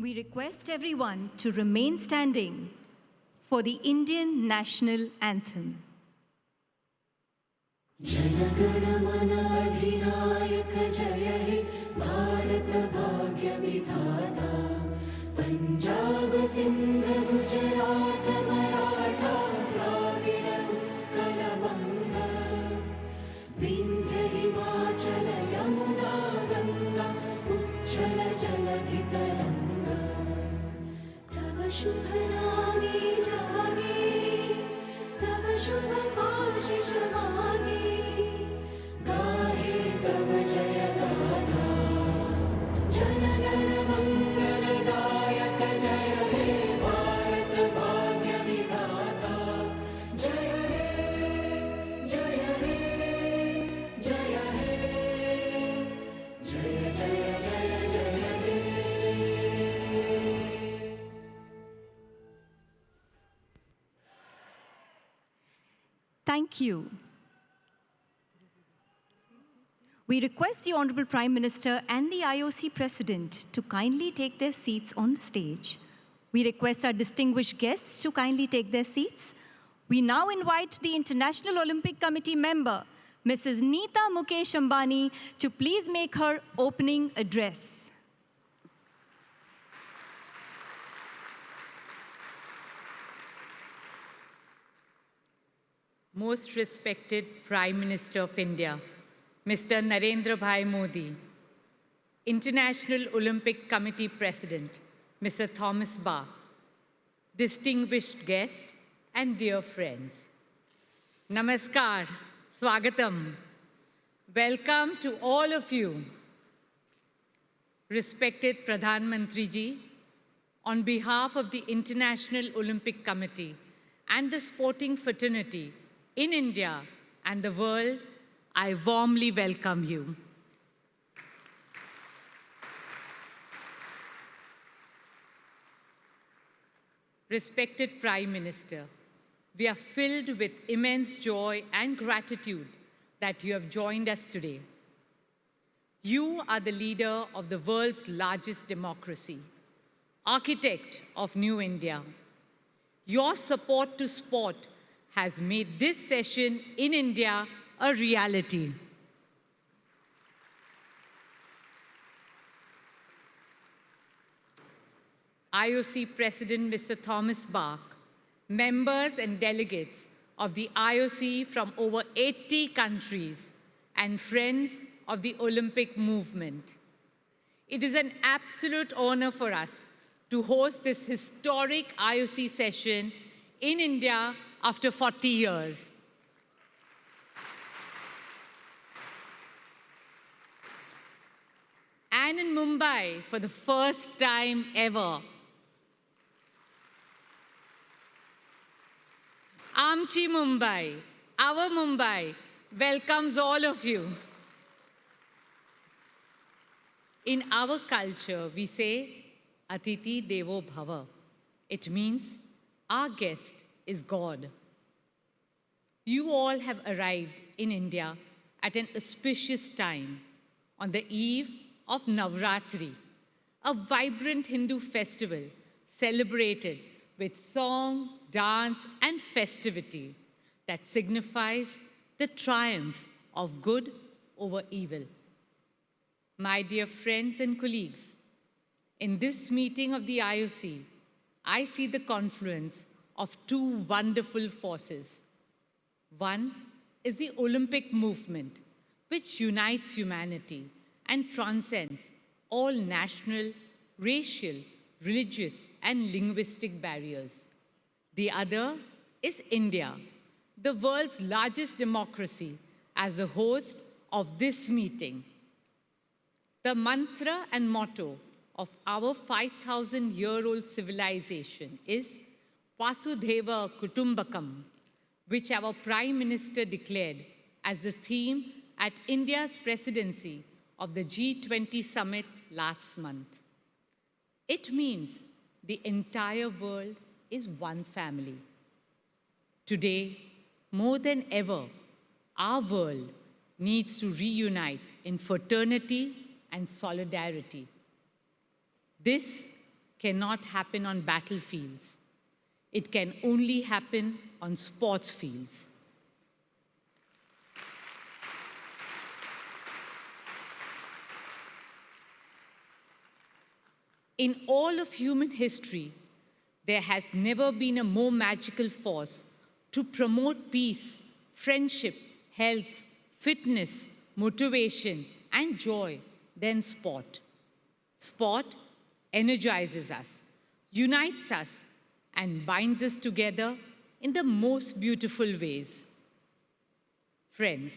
We request everyone to remain standing for the Indian National Anthem. Janagana mana adhinayaka jaya he Bharat bhagya vidhata Punjab Sindh Gujarat Maratha Dravida Utkala Banga Vindhya Himachala Yamuna Ganga Uchchala Jaladhi Taranga Tava Shubha Name Jage Tava Shubha Ashish Mage Gahe Tava Jaya Gatha Janagana Mangala Dayaka Jaya He Bharat Bhagya Vidhata Jaya He Jaya He Jaya He Jaya Jaya Jaya Jaya He. Thank you. We request the Honorable Prime Minister and the IOC President to kindly take their seats on the stage. We request our distinguished guests to kindly take their seats. We now invite the International Olympic Committee member, Mrs. Nita Ambani, to please make her opening address. Most respected Prime Minister of India, Mr. Narendra Modi, International Olympic Committee President, Mr. Thomas Bach, distinguished guests and dear friends. Namaskar, Swagatam. Welcome to all of you. Respected Pradhan Mantri ji, on behalf of the International Olympic Committee and the sporting fraternity in India and the world, I warmly welcome you. Respected Prime Minister, we are filled with immense joy and gratitude that you have joined us today. You are the leader of the world's largest democracy, architect of New India. Your support to sport has made this session in India a reality. IOC President Mr. Thomas Bach, members and delegates of the IOC from over 80 countries, and friends of the Olympic movement. It is an absolute honor for us to host this historic IOC session in India after 40 years. And in Mumbai for the first time ever. Aamchi Mumbai, our Mumbai, welcomes all of you. In our culture, we say, Atiti Devo Bhava. It means our guest is God. You all have arrived in India at an auspicious time on the eve of Navratri, a vibrant Hindu festival celebrated with song, dance, and festivity that signifies the triumph of good over evil. My dear friends and colleagues, in this meeting of the IOC, I see the confluence of two wonderful forces. One is the Olympic movement, which unites humanity and transcends all national, racial, religious, and linguistic barriers. The other is India, the world's largest democracy, as the host of this meeting. The mantra and motto of our 5,000-year-old civilization is Vasudhaiva Kutumbakam, which our Prime Minister declared as the theme at India's presidency of the G20 summit last month. It means the entire world is one family. Today, more than ever, our world needs to reunite in fraternity and solidarity. This cannot happen on battlefields. It can only happen on sports fields. In all of human history, there has never been a more magical force to promote peace, friendship, health, fitness, motivation, and joy than sport. Sport energizes us, unites us, and binds us together in the most beautiful ways. Friends,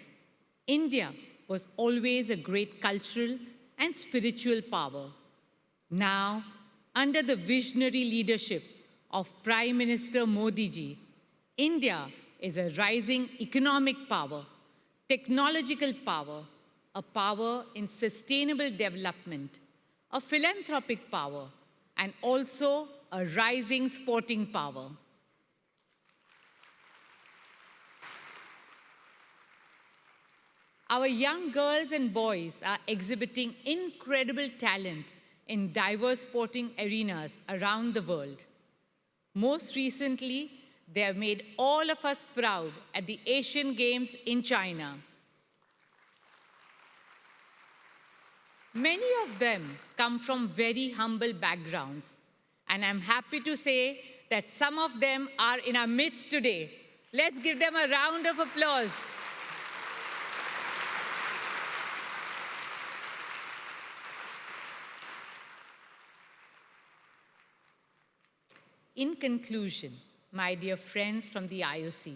India was always a great cultural and spiritual power. Now, under the visionary leadership of Prime Minister Modi ji, India is a rising economic power, technological power, a power in sustainable development, a philanthropic power, and also a rising sporting power. Our young girls and boys are exhibiting incredible talent in diverse sporting arenas around the world. Most recently, they have made all of us proud at the Asian Games in China. Many of them come from very humble backgrounds, and I'm happy to say that some of them are in our midst today. Let's give them a round of applause. In conclusion, my dear friends from the IOC,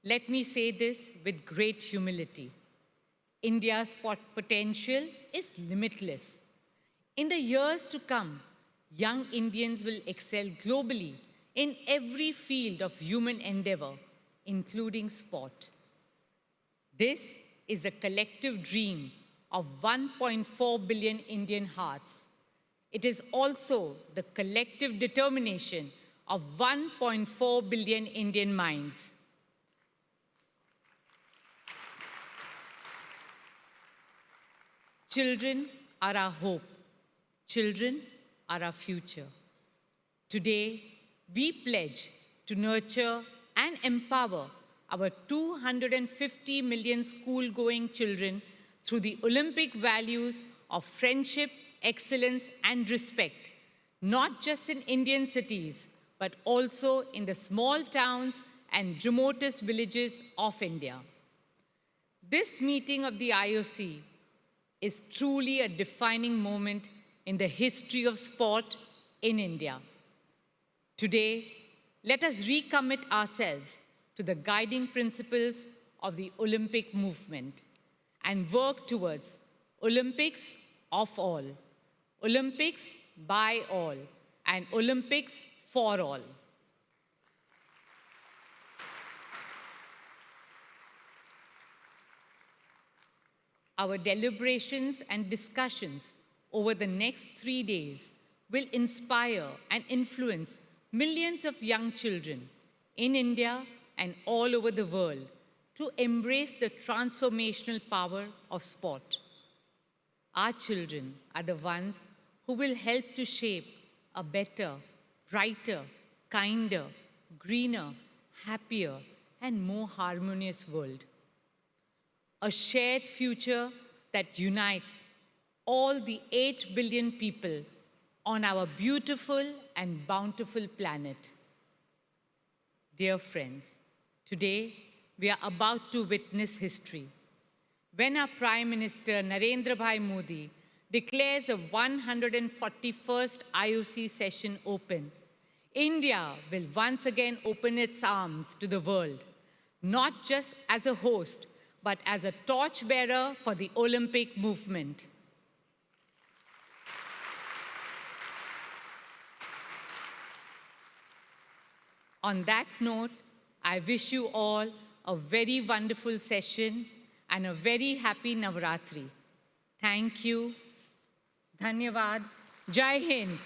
let me say this with great humility. India's potential is limitless. In the years to come, young Indians will excel globally in every field of human endeavor, including sport. This is a collective dream of 1.4 billion Indian hearts. It is also the collective determination of 1.4 billion Indian minds. Children are our hope. Children are our future. Today, we pledge to nurture and empower our 250 million school-going children through the Olympic values of friendship, excellence, and respect, not just in Indian cities, but also in the small towns and remotest villages of India. This meeting of the IOC is truly a defining moment in the history of sport in India. Today, let us recommit ourselves to the guiding principles of the Olympic movement and work towards Olympics of all, Olympics by all, and Olympics for all. Our deliberations and discussions over the next 3 days will inspire and influence millions of young children in India and all over the world to embrace the transformational power of sport. Our children are the ones who will help to shape a better, brighter, kinder, greener, happier, and more harmonious world. A shared future that unites all the 8 billion people on our beautiful and bountiful planet. Dear friends, today we are about to witness history. When our Prime Minister Narendra Modi declares the 141st IOC session open, India will once again open its arms to the world, not just as a host, but as a torchbearer for the Olympic movement. On that note, I wish you all a very wonderful session and a very happy Navratri. Thank you. Dhanyavad. Jai Hind.